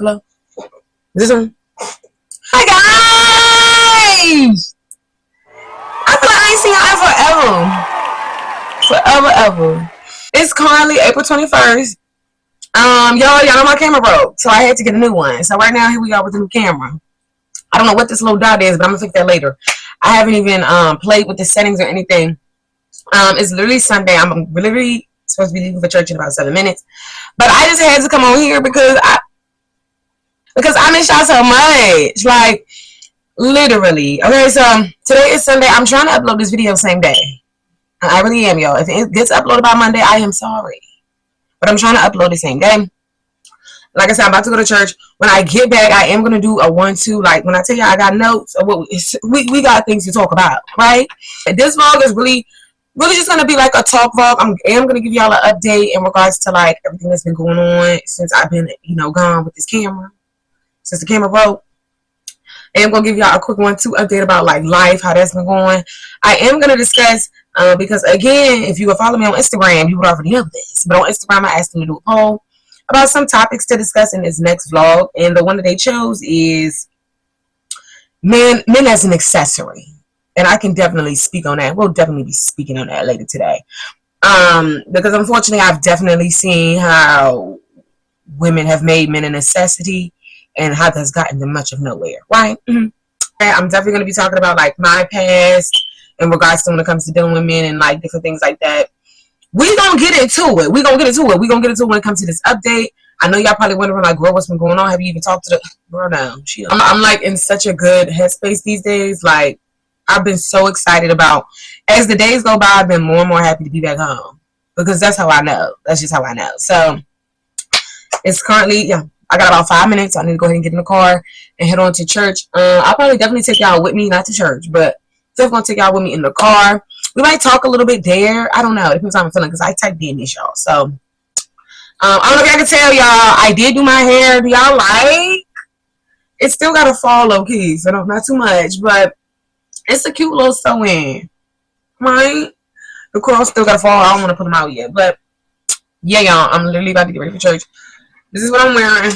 Hello? Is this on? Hi guys! I feel like I ain't seen y'all in forever. It's currently April 21st. Y'all know my camera broke, so I had to get a new one. So right now, here we are with a new camera. I don't know what this little dot is, but I'm gonna fix that later. I haven't even played with the settings or anything. It's literally Sunday. I'm literally supposed to be leaving for church in about 7 minutes, but I just had to come on here because I miss y'all so much. Like, literally. Okay, so today is Sunday. I'm trying to upload this video same day. I really am, y'all. If it gets uploaded by Monday, I am sorry, but I'm trying to upload the same day. Like I said, I'm about to go to church. When I get back, I am gonna do a 1-2. Like when I tell you I got notes, we got things to talk about, right? This vlog is really just gonna be like a talk vlog. I am gonna give y'all an update in regards to like everything that's been going on since I've been, gone with this camera, since the camera broke. I am gonna give y'all a quick 1-2 update about like life, how that's been going. I am gonna discuss because again, if you would follow me on Instagram, you would already know this. But on Instagram, I asked them to do a poll about some topics to discuss in this next vlog, and the one that they chose is men as an accessory, and I can definitely speak on that. We'll definitely be speaking on that later today, because unfortunately I've definitely seen how women have made men a necessity and how that's gotten them much of nowhere, right? I'm definitely going to be talking about like my past in regards to when it comes to dealing with men and like different things like that. We gonna get into it. We gonna get into it when it comes to this update. I know y'all probably wondering like, girl, what's been going on? Have you even talked to the girl? No, I'm like in such a good headspace these days. Like, I've been so excited about, as the days go by, I've been more and more happy to be back home, because that's how I know. That's just how I know. So it's currently, I got about 5 minutes. I need to go ahead and get in the car and head on to church. I'll probably definitely take y'all with me, not to church, but definitely gonna take y'all with me in the car. We might talk a little bit there. I don't know. It depends on how I'm feeling, because I typed in this, y'all. So, I don't know if y'all can tell, y'all, I did do my hair. Do y'all like? It still got to fall low-key, so not too much, but it's a cute little sew-in, right? The curls still got to fall. I don't want to put them out yet, but yeah, y'all, I'm literally about to get ready for church. This is what I'm wearing.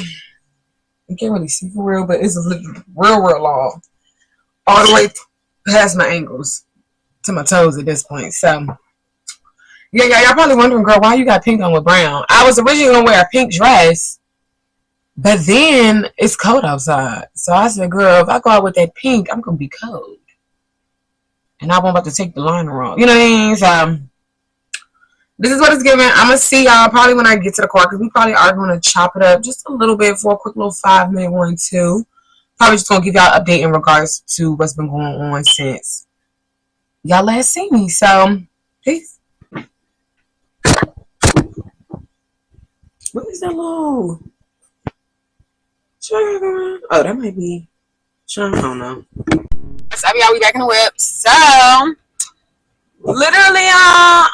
You can't really see for real, but it's real long. All the way past my ankles to my toes at this point. So yeah, y'all probably wondering, girl, why you got pink on with brown? I was originally gonna wear a pink dress, but then it's cold outside, so I said, girl, if I go out with that pink, I'm gonna be cold, and I'm about to take the liner off, you know what I mean? So this is what it's giving. I'm gonna see y'all probably when I get to the car, because we probably are gonna chop it up just a little bit for a quick little 5-minute 1-2. Probably just gonna give y'all an update in regards to what's been going on since y'all last seen me. So peace. What is that little? Oh, that might be. I don't know. So y'all, we back in the whip. So literally, it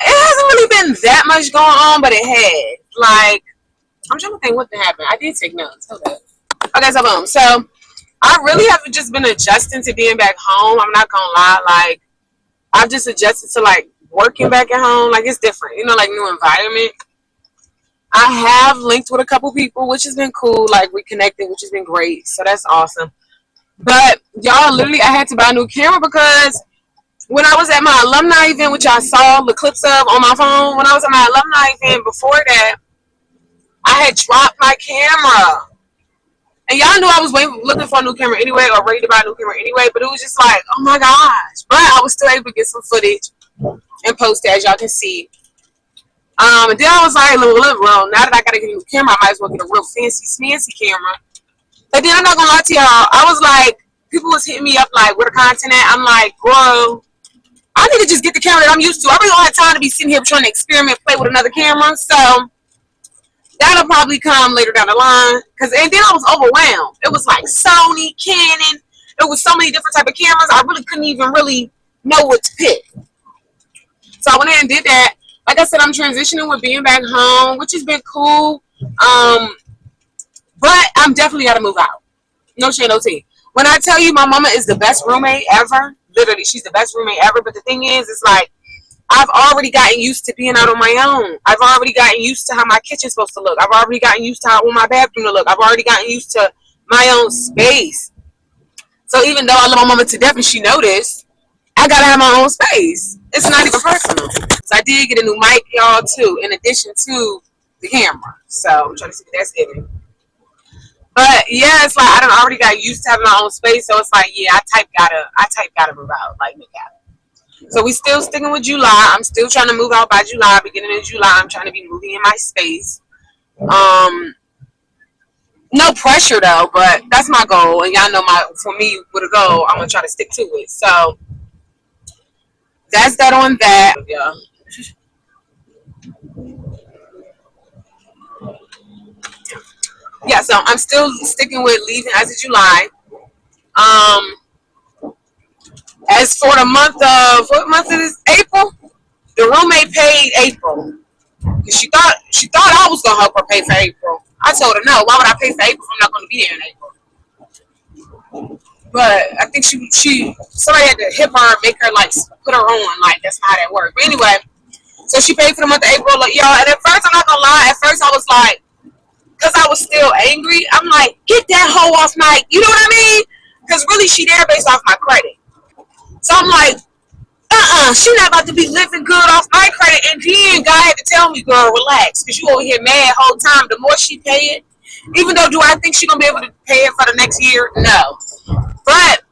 hasn't really been that much going on, but it had. Like, I'm trying to think what happened. I did take notes. Hold up. Okay, so boom. So I really have just been adjusting to being back home. I'm not gonna lie. Like, I've just adjusted to like working back at home. Like, it's different, like new environment. I have linked with a couple people, which has been cool. Like, we connected, which has been great. So that's awesome. But y'all, literally, I had to buy a new camera because when I was at my alumni event, which I saw the clips of on my phone, when I was at my alumni event before that, I had dropped my camera. And y'all knew I was looking for a new camera anyway, or ready to buy a new camera anyway, but it was just like, oh my gosh. But I was still able to get some footage and post it, as y'all can see. And then I was like, well, now that I gotta get a new camera, I might as well get a real fancy camera. But then I'm not gonna lie to y'all, I was like, people was hitting me up like, where the content at? I'm like, bro, I need to just get the camera that I'm used to. I really don't have time to be sitting here trying to experiment, play with another camera. So that'll probably come later down the line. And then I was overwhelmed. It was like Sony, Canon. It was so many different type of cameras. I really couldn't even really know what to pick. So I went ahead and did that. Like I said, I'm transitioning with being back home, which has been cool. But I'm definitely got to move out. No shade, no tea. When I tell you my mama is the best roommate ever, literally, she's the best roommate ever. But the thing is, it's like, I've already gotten used to being out on my own. I've already gotten used to how my kitchen's supposed to look. I've already gotten used to how I want my bathroom to look. I've already gotten used to my own space. So even though I love my mama to death and she noticed, I gotta have my own space. It's not even personal. So I did get a new mic, y'all, too, in addition to the camera. So I'm trying to see if that's it. But yeah, it's like I done already got used to having my own space. So it's like, yeah, I type gotta move out, like Nick out. So we still sticking with July. I'm still trying to move out by July. Beginning of July, I'm trying to be moving in my space. No pressure though, but that's my goal. And y'all know for me with a goal, I'm gonna try to stick to it. So that's that on that. Yeah. Yeah, so I'm still sticking with leaving as of July. As for the month of what month is this? April. The roommate paid April. She thought I was gonna help her pay for April. I told her no. Why would I pay for April if I'm not gonna be there in April? But I think somebody had to hit her, make her like put her on, like that's how that works. But anyway, so she paid for the month of April, like, y'all. And at first, I'm not gonna lie. At first, I was like, cause I was still angry. I'm like, get that hoe off my, you know what I mean? Cause really, she there based off my credit. So I'm like, she not about to be living good off my credit. And then God had to tell me, girl, relax, cause you over here mad whole time. The more she pay it, even though do I think she gonna be able to pay it for the next year? No. But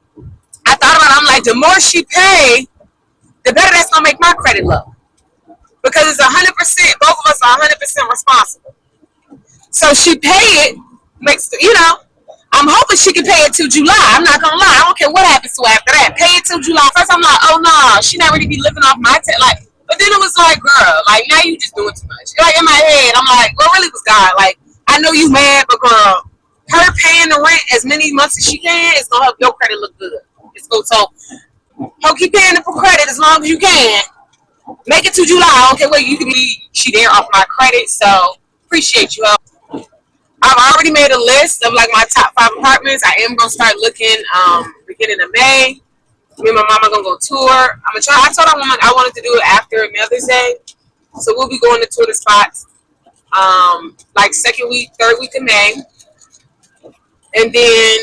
I thought about it, I'm like, the more she pay, the better that's gonna make my credit look. Because it's 100%, both of us are 100% responsible. So she pay it, I'm hoping she can pay it till July. I'm not gonna lie. I don't care what happens to her after that. Pay it till July. First, I'm like, oh no, she not really be living off my like. But then it was like, girl, like now you just doing too much. Like in my head, I'm like, well, really was God. Like I know you mad, but girl, her paying the rent as many months as she can is gonna help your credit look good. It's go so. Ho keep paying it for credit as long as you can. Make it to July. I don't care what you can be. She there off my credit, so appreciate you. I've already made a list of like my top 5 apartments. I am gonna start looking beginning of May. Me and my mama gonna go tour. I'm gonna try. I told her I wanted to do it after Mother's Day, so we'll be going to tour the spots like second week, third week of May, and then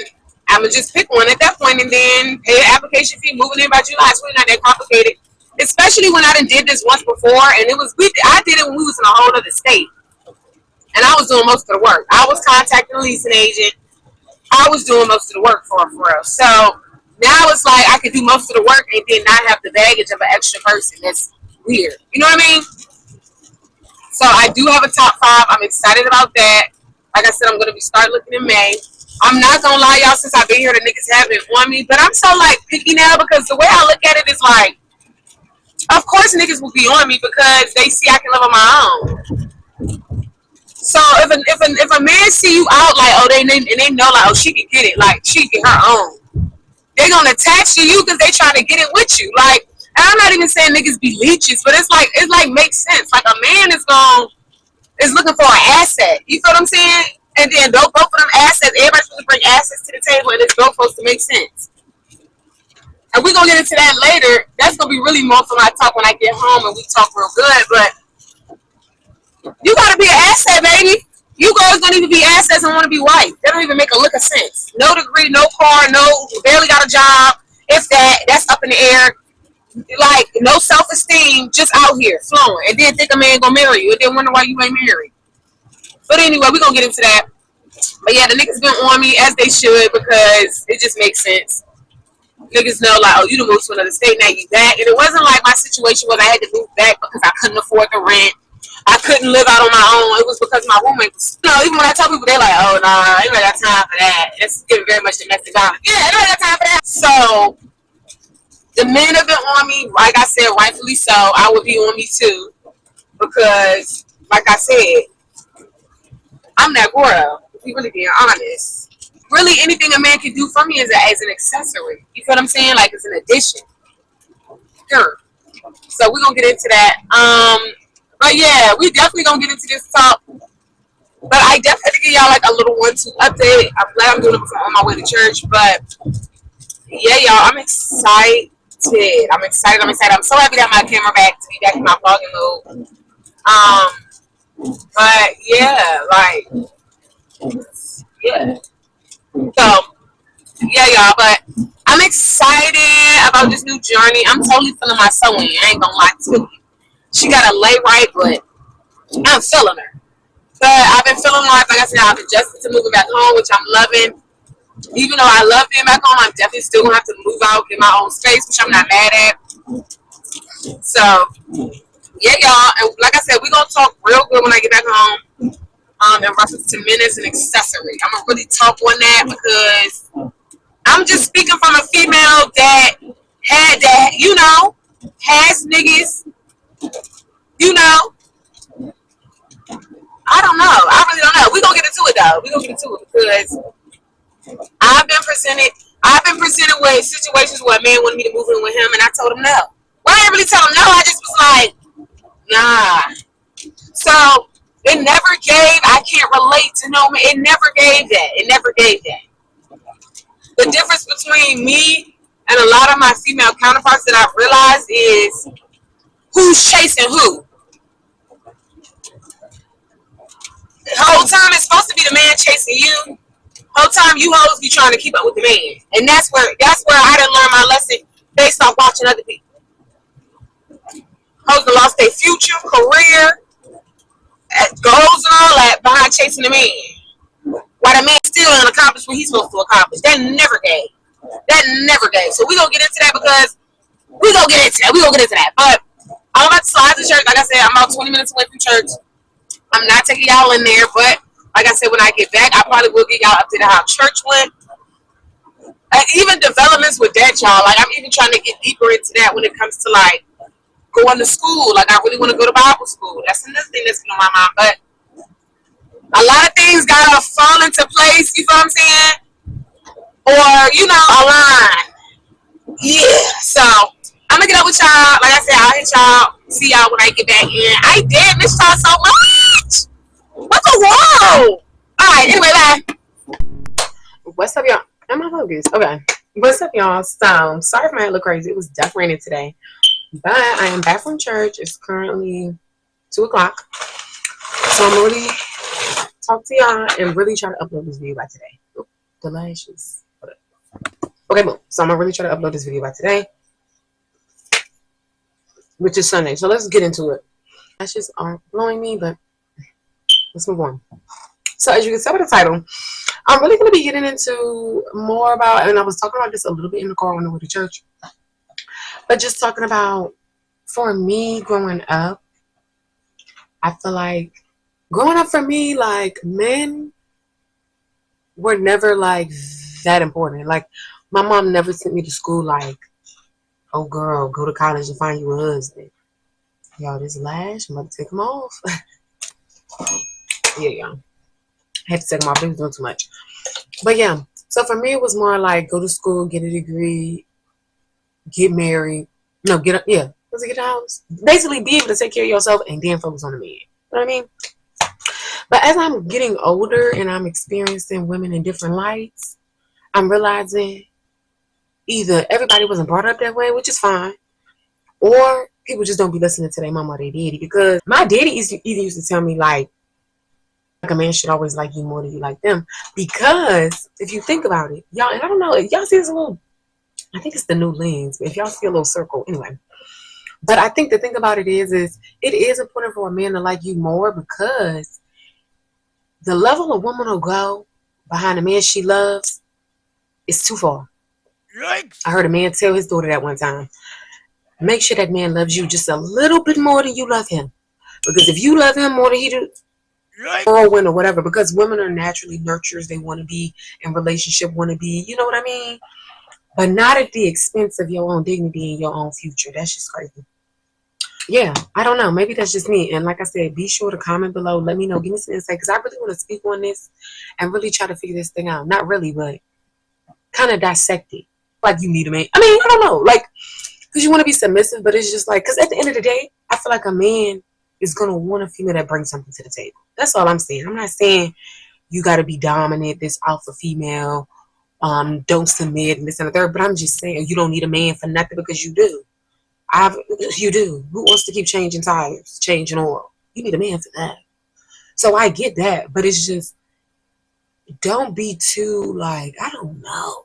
I'm gonna just pick one at that point and then pay the application fee. Moving in by July. It's really not that complicated, especially when I done did this once before, and I did it when we was in a whole other state. And I was doing most of the work. I was contacting the leasing agent. I was doing most of the work for real. So now it's like I can do most of the work and then not have the baggage of an extra person. That's weird. You know what I mean? So I do have a top 5. I'm excited about that. Like I said, I'm going to start looking in May. I'm not going to lie, y'all, since I've been here, the niggas haven't on me. But I'm so, like, picky now because the way I look at it is like, of course niggas will be on me because they see I can live on my own. So if a man see you out like and they know like she can get it, like she can get her own, they gonna attach to you because they trying to get it with you. Like, and I'm not even saying niggas be leeches, but it's like makes sense. Like a man is looking for an asset. You feel what I'm saying? And then both of them assets, everybody's supposed to bring assets to the table, and it's both supposed to make sense. And we're gonna get into that later. That's gonna be really more for my talk when I get home and we talk real good, but. You gotta be an asset, baby. You girls don't even be assets and want to be white. That don't even make a lick of sense. No degree, no car, barely got a job. If that's up in the air. Like, no self-esteem, just out here, flowing. And then think a man gonna marry you. And then wonder why you ain't married. But anyway, we're gonna get into that. But yeah, the niggas been on me as they should because it just makes sense. Niggas know, like, oh, you done moved to another state, now you back. And it wasn't like my situation was I had to move back because I couldn't afford the rent. I couldn't live out on my own. It was because my roommate was, even when I tell people, they're like, oh, nah, ain't got time for that. It's giving very much domestic violence. Yeah, ain't got time for that. So, the men have been on me, like I said, rightfully so. I would be on me too. Because, like I said, I'm that girl, if we really being honest. Really, anything a man can do for me is as an accessory. You feel what I'm saying? Like, it's an addition. Sure. So, we're going to get into that. But yeah, we definitely gonna get into this talk. But I definitely give y'all like a little 1-2 update. I'm glad I'm doing it before I'm on my way to church. But yeah, y'all, I'm excited. I'm excited. I'm so happy that my camera back to be back in my vlogging mode. But yeah, like, yeah. So yeah, y'all. But I'm excited about this new journey. I'm totally feeling my sewing. I ain't gonna lie to you. She got to lay right, but I'm feeling her. But I've been feeling like I said, I've adjusted to moving back home, which I'm loving. Even though I love being back home, I'm definitely still gonna have to move out in my own space, which I'm not mad at. So yeah, y'all. And like I said, we're gonna talk real good when I get back home. In reference to menace and accessory, I'm gonna really talk on that because I'm just speaking from a female that had that, has niggas, you know. I don't know. I really don't know. We're gonna get into it though. We're gonna get into it because I've been presented with situations where a man wanted me to move in with him and I told him no. Well, I didn't really tell him no, I just was like, nah. So it never gave, I can't relate to no man. It never gave that. It never gave that. The difference between me and a lot of my female counterparts that I've realized is who's chasing who. The whole time it's supposed to be the man chasing you. Whole time you hoes be trying to keep up with the man. And that's where I didn't learn my lesson based off watching other people. Hoes that lost their future, career, goals and all that behind chasing the man. While the man still ain't accomplished what he's supposed to accomplish. That never gave. So we gonna get into that because we gonna get into that. But I'm about to slide to church. Like I said, I'm about 20 minutes away from church. I'm not taking y'all in there, but like I said, when I get back, I probably will get y'all updated how church went. And even developments with that, y'all. Like, I'm even trying to get deeper into that when it comes to, like, going to school. Like, I really want to go to Bible school. That's another thing that's been on my mind. But a lot of things got to fall into place, you feel what I'm saying? Or, align. Yeah. So, I'm going to get up with y'all. Like I said, I'll hit y'all, see y'all when I get back in. I did miss y'all so much. What the world? Alright, anyway, bye. What's up, y'all? Am I focused? Okay. What's up, y'all? So, sorry if my head look crazy. It was death raining today. But I am back from church. It's currently 2 o'clock. So, I'm really talk to y'all and really try to upload this video by today. Oop, the lashes. Okay, boom. So, I'm going to really try to upload this video by today, which is Sunday. So, let's get into it. Lashes aren't blowing me, but let's move on. So as you can tell by the title, I'm really going to be getting into more about, and I was talking about this a little bit in the car on the way to church, but just talking about, for me, growing up, I feel like, growing up for me, like, men were never, like, that important. Like, my mom never sent me to school like, oh, girl, go to college and find you a husband. Y'all, this lash, I'm about to take him off. Yeah, y'all. I had to take them off. They was doing too much. But yeah, so for me, it was more like go to school, get a degree, get married. No, get a house. Basically, be able to take care of yourself and then focus on the man. You know what I mean? But as I'm getting older and I'm experiencing women in different lights, I'm realizing either everybody wasn't brought up that way, which is fine, or people just don't be listening to their mama or their daddy. Because my daddy used to tell me, like a man should always like you more than you like them. Because if you think about it, y'all, and I don't know, if y'all see this little, I think it's the new lens, but if y'all see a little circle, anyway. But I think the thing about it is it is important for a man to like you more, because the level a woman will go behind a man she loves is too far. Yikes. I heard a man tell his daughter that one time. Make sure that man loves you just a little bit more than you love him. Because if you love him more than he do, whirlwind or whatever, because women are naturally nurturers. They want to be in relationship, want to be, you know what I mean? But not at the expense of your own dignity and your own future. That's just crazy. Yeah, I don't know. Maybe that's just me. And like I said, be sure to comment below. Let me know. Give me some insight, because I really want to speak on this and really try to figure this thing out. Not really, but kind of dissect it. Like you need a man. I mean, I don't know. Like, because you want to be submissive, but it's just like, because at the end of the day, I feel like a man is going to want a female that brings something to the table. That's all I'm saying. I'm not saying you got to be dominant, this alpha female, don't submit and this and the third. But I'm just saying, you don't need a man for nothing, because you do. You do. Who wants to keep changing tires, changing oil? You need a man for that. So I get that, but it's just, don't be too, like, I don't know,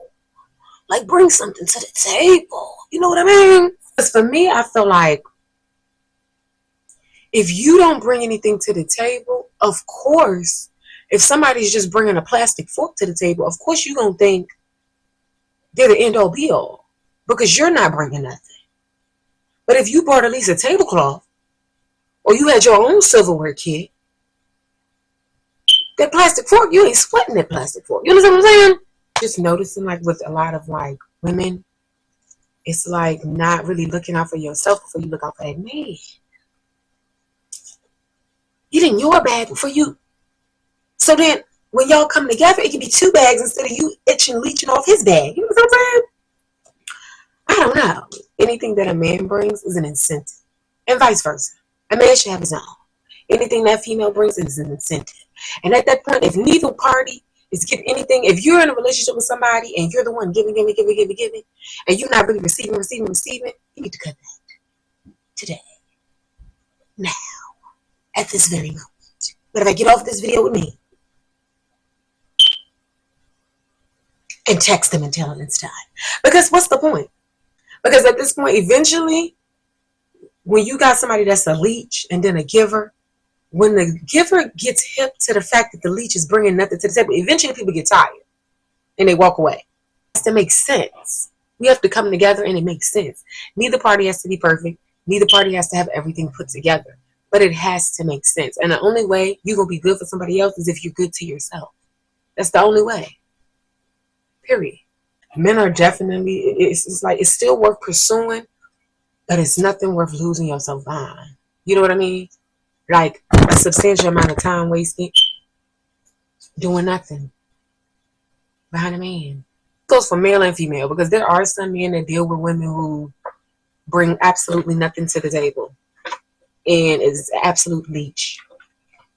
like, bring something to the table. You know what I mean? Because for me, I feel like if you don't bring anything to the table, of course, if somebody's just bringing a plastic fork to the table, of course you're going to think they're the end all be all, because you're not bringing nothing. But if you brought at least a tablecloth, or you had your own silverware kit, that plastic fork, you ain't sweating that plastic fork. You understand what I'm saying? Just noticing, like, with a lot of, like, women, it's like not really looking out for yourself before you look out for that man. Get in your bag before you. So then, when y'all come together, it can be two bags instead of you leeching off his bag. You know what I'm saying? I don't know. Anything that a man brings is an incentive, and vice versa. A man should have his own. Anything that female brings is an incentive. And at that point, if neither party is getting anything, if you're in a relationship with somebody and you're the one giving, and you're not really receiving, you need to cut that today, now, at this very moment. But if I get off this video with me and text them and tell them it's time, because what's the point? Because at this point, eventually, when you got somebody that's a leech and then a giver, when the giver gets hip to the fact that the leech is bringing nothing to the table, eventually people get tired and they walk away. It has to make sense. We have to come together and it makes sense. Neither party has to be perfect. Neither party has to have everything put together. But it has to make sense. And the only way you're going to be good for somebody else is if you're good to yourself. That's the only way. Period. Men are definitely, it's like, it's still worth pursuing, but it's nothing worth losing yourself behind. You know what I mean? Like, a substantial amount of time wasted doing nothing behind a man. It goes for male and female, because there are some men that deal with women who bring absolutely nothing to the table and is absolute leech.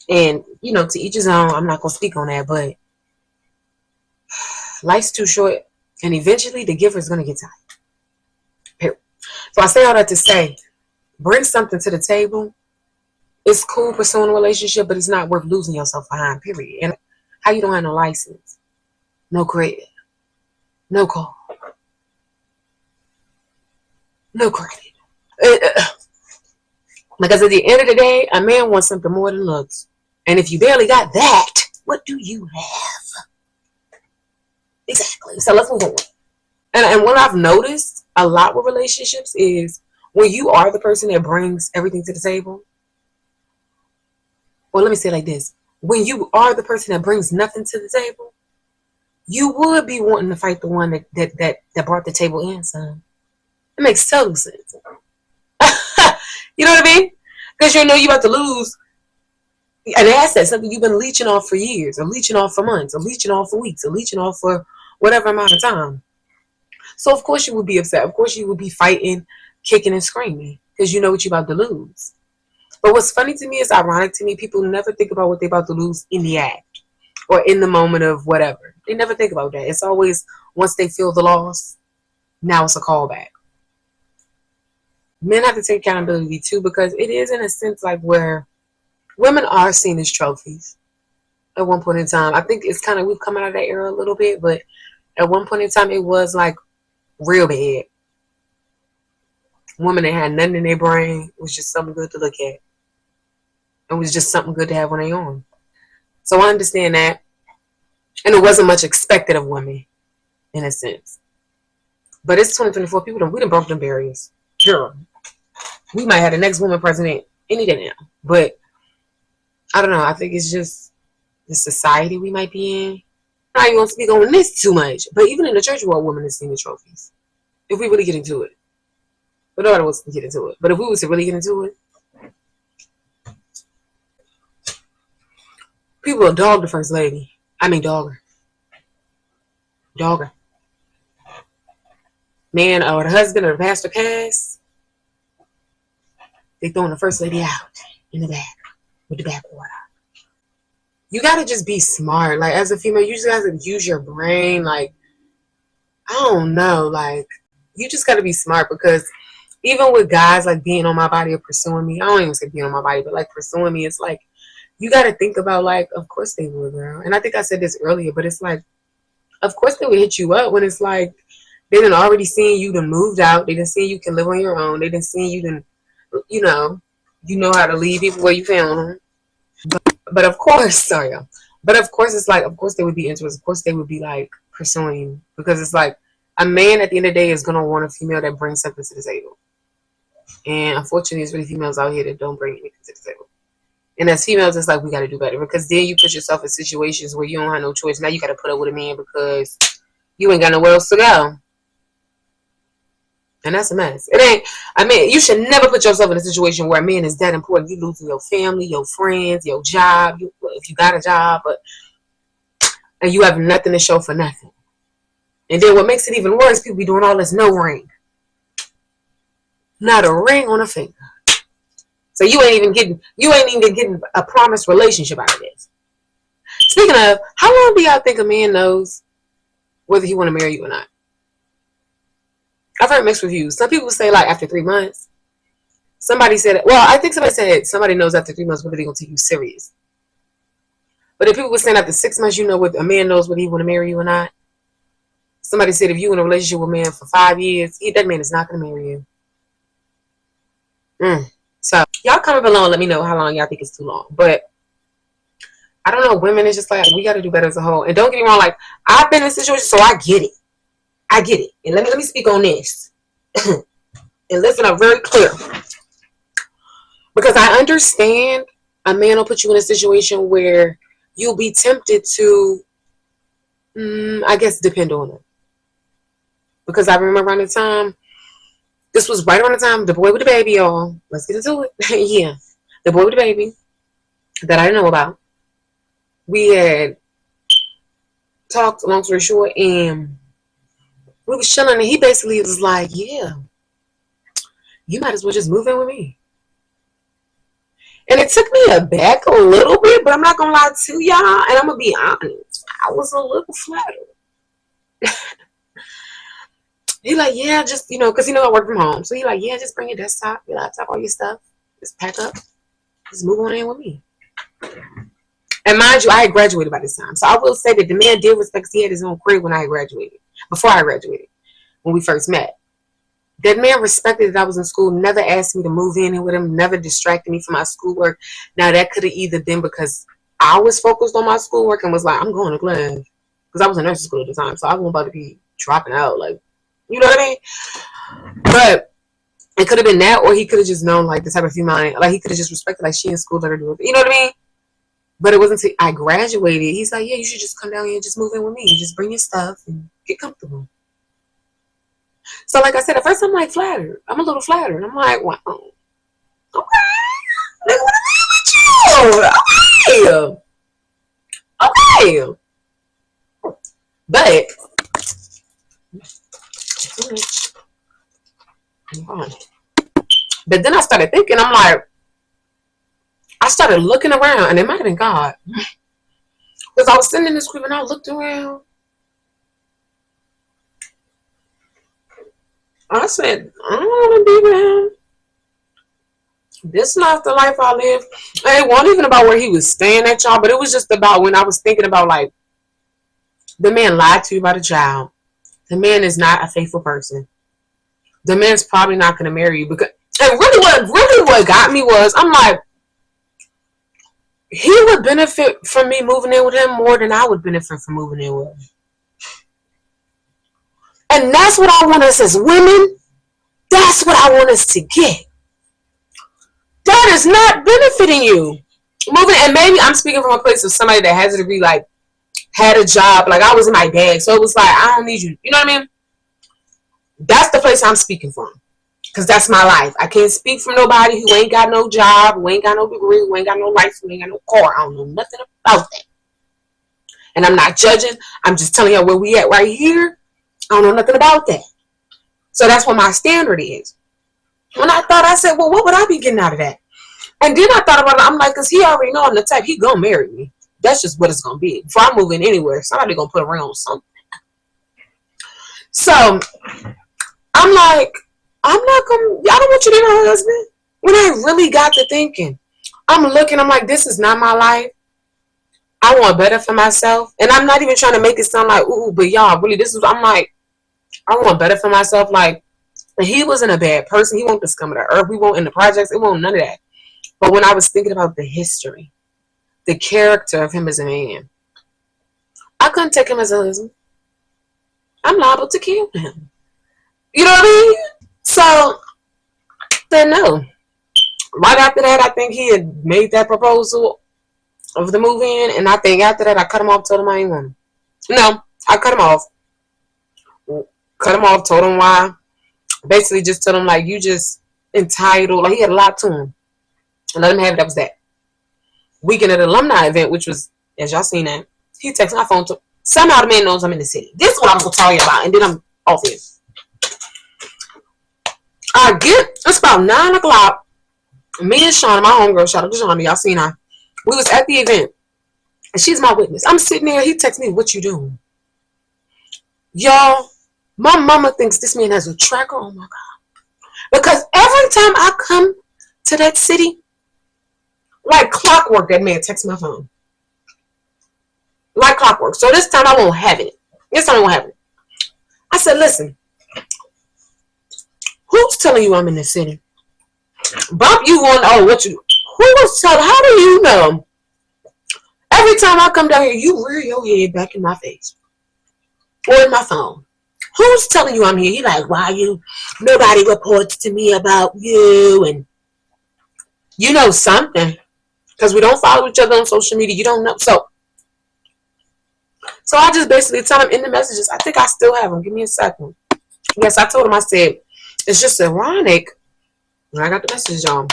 And, you know, to each his own. I'm not going to speak on that, but life's too short, and eventually the giver is going to get tired. Period. So I say all that to say, bring something to the table. It's cool pursuing a relationship, but it's not worth losing yourself behind, period. And how you don't have no license, no credit, no car, no credit. Because at the end of the day, a man wants something more than looks. And if you barely got that, what do you have? Exactly. So let's move on. And what I've noticed a lot with relationships is when you are the person that brings everything to the table. Well, let me say it like this. When you are the person that brings nothing to the table, you would be wanting to fight the one that brought the table in some. It makes total sense. You know what I mean? Because you know you're about to lose an asset, something you've been leeching off for years, or leeching off for months, or leeching off for weeks, or leeching off for whatever amount of time. So of course you would be upset. Of course you would be fighting, kicking and screaming, because you know what you're about to lose. But what's funny to me, is ironic to me, people never think about what they're about to lose in the act or in the moment of whatever. They never think about that. It's always once they feel the loss, now it's a callback. Men have to take accountability too, because it is in a sense like where women are seen as trophies at one point in time. I think it's kind of, we've come out of that era a little bit, but at one point in time it was like real bad. Women that had nothing in their brain, was just something good to look at. It was just something good to have on their arm. So I understand that. And it wasn't much expected of women, in a sense. But it's 2024. We done broke them barriers. Girl, we might have the next woman president any day now. But I don't know. I think it's just the society we might be in. I'm not even going to speak on this too much. But even in the church world, women are seeing the trophies. If we really get into it. But nobody wants to get into it. But if we was to really get into it, people will dog the first lady. I mean, dog her. Dog her. Man or the husband or the pastor pass, they throwing the first lady out in the back with the backwater. You gotta just be smart. Like, as a female, you just gotta use your brain. Like, I don't know. Like, you just got to be smart, because even with guys like being on my body or pursuing me, I don't even say being on my body, but like pursuing me, it's like, you got to think about, like, of course they would, girl. And I think I said this earlier, but it's like, of course they would hit you up when it's like, they done already seen you done moved out. They done seen you can live on your own. They done seen you done, you know how to leave people where you found them. But of course, sorry, y'all. But of course, it's like, of course they would be interested. Of course they would be like pursuing you, because it's like, a man at the end of the day is gonna want a female that brings something to the table. And unfortunately, there's really females out here that don't bring anything to the table. And as females, it's like, we got to do better, because then you put yourself in situations where you don't have no choice. Now you got to put up with a man because you ain't got nowhere else to go. And that's a mess. It ain't, I mean, you should never put yourself in a situation where a man is that important. You losing your family, your friends, your job, if you got a job, and you have nothing to show for nothing. And then what makes it even worse, people be doing all this no ring. Not a ring on a finger. So you ain't even getting a promised relationship out of this. Speaking of, how long do y'all think a man knows whether he want to marry you or not? I've heard mixed reviews. Some people say like after 3 months. Somebody said, well, I think somebody said somebody knows after 3 months whether they're going to take you serious. But if people were saying after 6 months, you know what a man knows whether he want to marry you or not. Somebody said if you in a relationship with a man for 5 years, that man is not going to marry you. So y'all comment below and let me know how long y'all think is too long. But I don't know, women, it's just like, we got to do better as a whole. And don't get me wrong, like, I've been in situations, so I get it. And let me speak on this. And listen up very clear. Because I understand a man will put you in a situation where you'll be tempted to, I guess, depend on him. Because I remember around the time, this was right around the time, the boy with the baby, y'all. Let's get into it. Yeah. The boy with the baby that I didn't know about. We had talked, long story short, and we was chilling, and he basically was like, yeah, you might as well just move in with me. And it took me aback a little bit, but I'm not going to lie to y'all, and I'm going to be honest. I was a little flattered. He like, yeah, just, because I work from home. So he like, yeah, just bring your desktop, your laptop, all your stuff. Just pack up. Just move on in with me. And mind you, I had graduated by this time. So I will say that the man did respect, because he had his own crib when I had graduated. Before I graduated. When we first met. That man respected that I was in school, never asked me to move in with him, never distracted me from my schoolwork. Now, that could have either been because I was focused on my schoolwork and was like, I'm going to class. Because I was in nursing school at the time, so I wasn't about to be dropping out. Like, you know what I mean? But it could have been that, or he could have just known, like, the type of female, like, he could have just respected, like, she in school, let her do it. You know what I mean? But it wasn't until I graduated. He's like, yeah, you should just come down here and just move in with me. Just bring your stuff and get comfortable. So, like I said, at first I'm like flattered. I'm a little flattered. And I'm like, wow. Okay. Nigga, what is with you? Okay. But, then I started thinking, I'm like, I started looking around, and it might have been God. Because I was sitting in this group, and I looked around. I said, I don't want to be with him. This is not the life I live. And it wasn't even about where he was staying at, y'all, but it was just about when I was thinking about, like, the man lied to you about a child. The man is not a faithful person. The man's probably not going to marry you. Because, and really what got me was, I'm like, he would benefit from me moving in with him more than I would benefit from moving in with him. And that's what I want us as women. That's what I want us to get. That is not benefiting you. Moving, and maybe I'm speaking from a place of somebody that has to be like, had a job. Like, I was in my bag. So it was like, I don't need you. You know what I mean? That's the place I'm speaking from. Because that's my life. I can't speak from nobody who ain't got no job, who ain't got no degree, who ain't got no license, who ain't got no car. I don't know nothing about that. And I'm not judging. I'm just telling you where we at right here. I don't know nothing about that. So that's what my standard is. When I thought, I said, well, what would I be getting out of that? And then I thought about it. I'm like, because he already know I'm the type. He going to marry me. That's just what it's going to be. If I'm moving anywhere, somebody going to put a ring on something. So I'm like, I'm not gonna. I don't want you to be my husband. When I really got to thinking, I'm looking. I'm like, this is not my life. I want better for myself, and I'm not even trying to make it sound like ooh, but y'all really, this is. I'm like, I want better for myself. Like, he wasn't a bad person. He won't the scum of the earth. We won't in the projects. It won't none of that. But when I was thinking about the history, the character of him as a man, I couldn't take him as a husband. I'm liable to kill him. You know what I mean? So then no. Right after that, I think he had made that proposal of the move in, and I think after that I cut him off, told him I ain't want him. No, I cut him off. Cut him off, told him why. Basically just told him like you just entitled, like he had a lot to him. And let him have it, that was that. Weekend at the alumni event, which was, as y'all seen that, he texted my phone to somehow the man knows I'm in the city. This is what I'm gonna tell you about, and then I'm off here. It's about 9 o'clock. Me and Shauna, my homegirl, shout out to Shauna, y'all seen her. We was at the event, and she's my witness. I'm sitting there, he texts me, what you doing? Y'all, my mama thinks this man has a tracker. Oh my God. Because every time I come to that city, like clockwork, that man texts my phone. Like clockwork. So this time I won't have it. I said, listen, who's telling you I'm in the city? Bob, you want, oh, what you, who was telling, how do you know? Every time I come down here, you rear your head back in my face. Or in my phone. Who's telling you I'm here? He like, why you, nobody reports to me about you, and you know something. Because we don't follow each other on social media. You don't know. So I just basically tell him in the messages, I think I still have them. Give me a second. Yes, I told him, I said, it's just ironic. When I got the message on.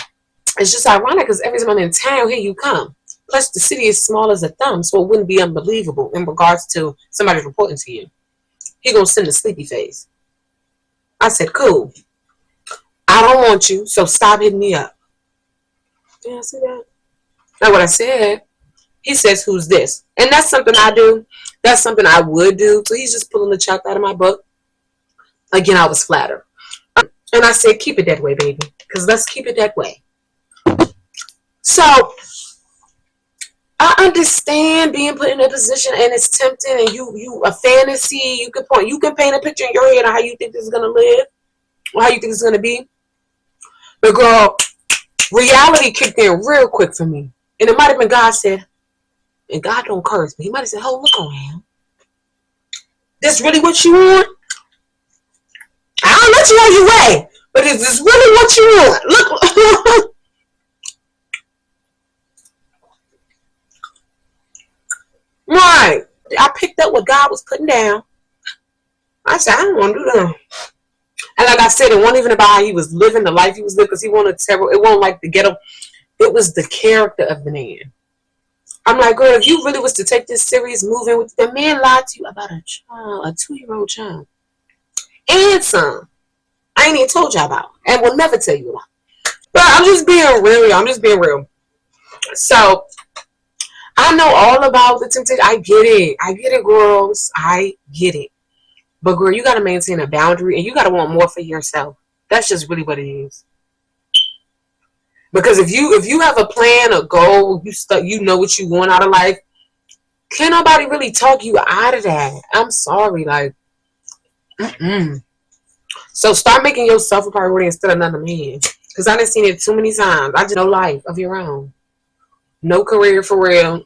It's just ironic because every time I'm in town, here you come. Plus, the city is small as a thumb, so it wouldn't be unbelievable in regards to somebody reporting to you. He gonna send a sleepy face. I said, cool. I don't want you, so stop hitting me up. Yeah, I see that. Now what I said, he says, who's this? And that's something I do. That's something I would do. So he's just pulling the chuck out of my book. Again, I was flattered. And I said, keep it that way, baby. Because let's keep it that way. So I understand being put in a position and it's tempting and you a fantasy. You can paint a picture in your head of how you think this is gonna live or how you think it's gonna be. But girl, reality kicked in real quick for me. And it might have been God said, and God don't curse, but he might have said, oh, look on him. This really what you want? I don't let you on your way, but is this really what you want? Look. Right. I picked up what God was putting down. I said, I don't want to do that. And like I said, it wasn't even about how he was living, the life he was living, because he wanted several. It wasn't like the ghetto. It was the character of the man. I'm like, girl, if you really was to take this serious moving with the man lied to you about a child, a 2-year-old child. And some. I ain't even told you about. And will never tell you about. But I'm just being real. So I know all about the temptation. I get it, girls. I get it. But girl, you gotta maintain a boundary and you gotta want more for yourself. That's just really what it is. Because if you have a plan, a goal, you know what you want out of life, can't nobody really talk you out of that. I'm sorry, like, So start making yourself a priority instead of another man. Because I done seen it too many times. I just no life of your own. No career for real.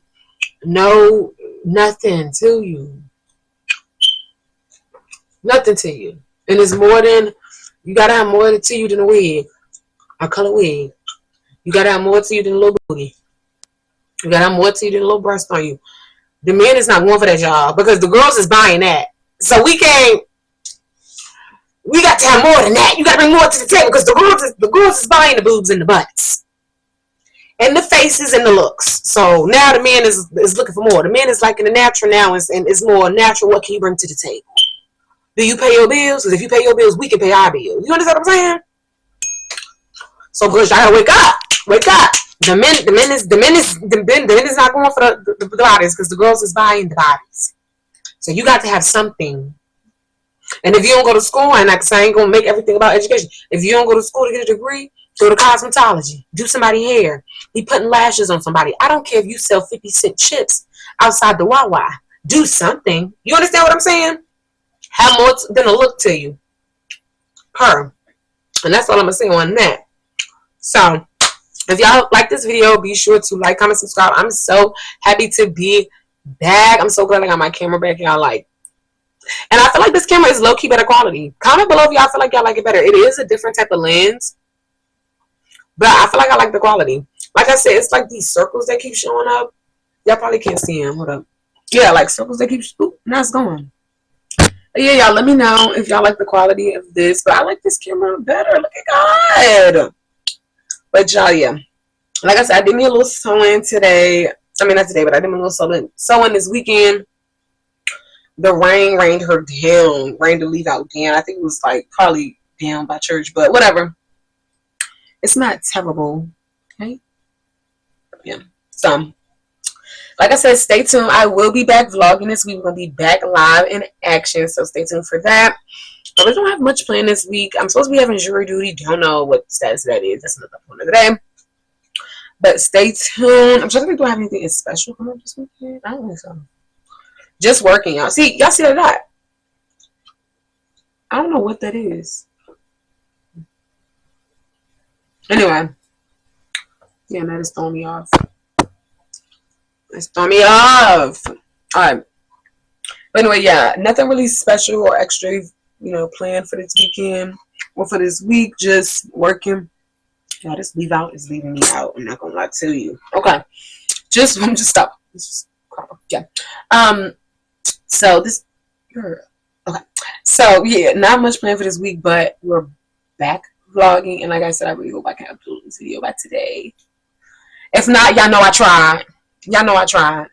No nothing to you. Nothing to you. And it's more than, you gotta have more to you than a wig. A color wig. You gotta have more to you than a little booty. You gotta have more to you than a little breast on you. The man is not going for that job because the girls is buying that. So we got to have more than that. You gotta bring more to the table because the girls is buying the boobs and the butts. And the faces and the looks. So now the man is looking for more. The man is like in the natural now and it's more natural. What can you bring to the table? Do you pay your bills? Because if you pay your bills, we can pay our bills. You understand what I'm saying? So girls, y'all gotta wake up. Wake up. The men is not going for the bodies because the girls is buying the bodies. So you got to have something. And if you don't go to school, and like I say, I ain't gonna make everything about education. If you don't go to school to get a degree, go to cosmetology. Do somebody's hair. Be putting lashes on somebody. I don't care if you sell 50-cent chips outside the Wawa. Do something. You understand what I'm saying? Have more than a look to you. Her. And that's all I'm gonna say on that. So if y'all like this video, be sure to like, comment, subscribe. I'm so happy to be back. I'm so glad I got my camera back, y'all. Like, and I feel like this camera is low-key better quality. Comment below if y'all feel like y'all like it better. It is a different type of lens, but I feel like I like the quality. Like I said, it's like these circles that keep showing up. Y'all probably can't see them. Hold up. Yeah, like circles that keep... Oop, now it's gone. But yeah, y'all, let me know if y'all like the quality of this. But I like this camera better. Look at God. But y'all, yeah. Like I said, I did me a little sewing today. I mean, not today, but I did me a little sewing this weekend. The rain rained her down. Rained to leave out down. I think it was like probably down by church, but whatever. It's not terrible. Okay. Yeah. So, like I said, stay tuned. I will be back vlogging this week. We're going to be back live in action. So stay tuned for that. I really don't have much planned this week. I'm supposed to be having jury duty. Don't know what status that is. That's another point of the day. But stay tuned. I'm trying to think, do I have anything special coming up this weekend? I don't think so. Just working, y'all. See, y'all see that? I don't know what that is. Anyway. Yeah, that is throwing me off. It's throwing me off. Alright. But anyway, yeah. Nothing really special or extra, you know, planned for this weekend. Or for this week. Just working. Yeah, this leave out is leaving me out. I'm not gonna lie to you. Okay. I'm just stop. Yeah. So this, okay. So yeah, not much planned for this week, but we're back vlogging, and like I said, I really hope I can upload this video by today. If not, y'all know I tried. Y'all know I tried.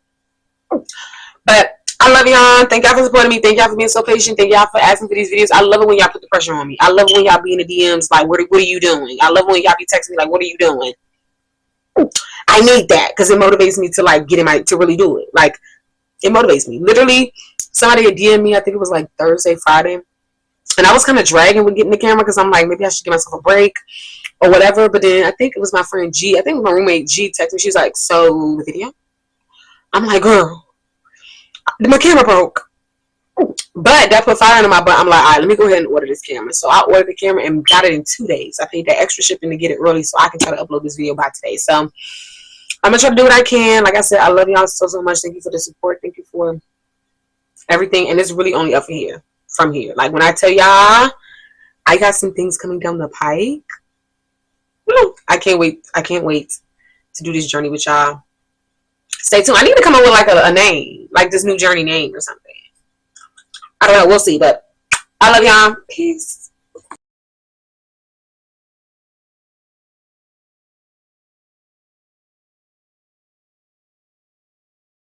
But I love y'all. Thank y'all for supporting me. Thank y'all for being so patient. Thank y'all for asking for these videos. I love it when y'all put the pressure on me. I love it when y'all be in the DMs like, what are you doing? I love it when y'all be texting me like, what are you doing? I need that because it motivates me to like get in to really do it. Like, it motivates me. Literally, somebody had DM'd me, I think it was like Thursday, Friday. And I was kind of dragging with getting the camera because I'm like, maybe I should give myself a break or whatever. But then I think it was my friend G. I think my roommate G texted me. She's like, so the video? I'm like, girl, my camera broke. But that put fire in my butt. I'm like, all right, let me go ahead and order this camera. So I ordered the camera and got it in 2 days. I paid that extra shipping to get it early so I can try to upload this video by today. So I'm going to try to do what I can. Like I said, I love y'all so much. Thank you for the support. Thank you for everything. And it's really only up from here. Like when I tell y'all, I got some things coming down the pike. I can't wait. I can't wait to do this journey with y'all. Stay tuned. I need to come up with like a name. Like this new journey name or something. I don't know. We'll see. But I love y'all. Peace.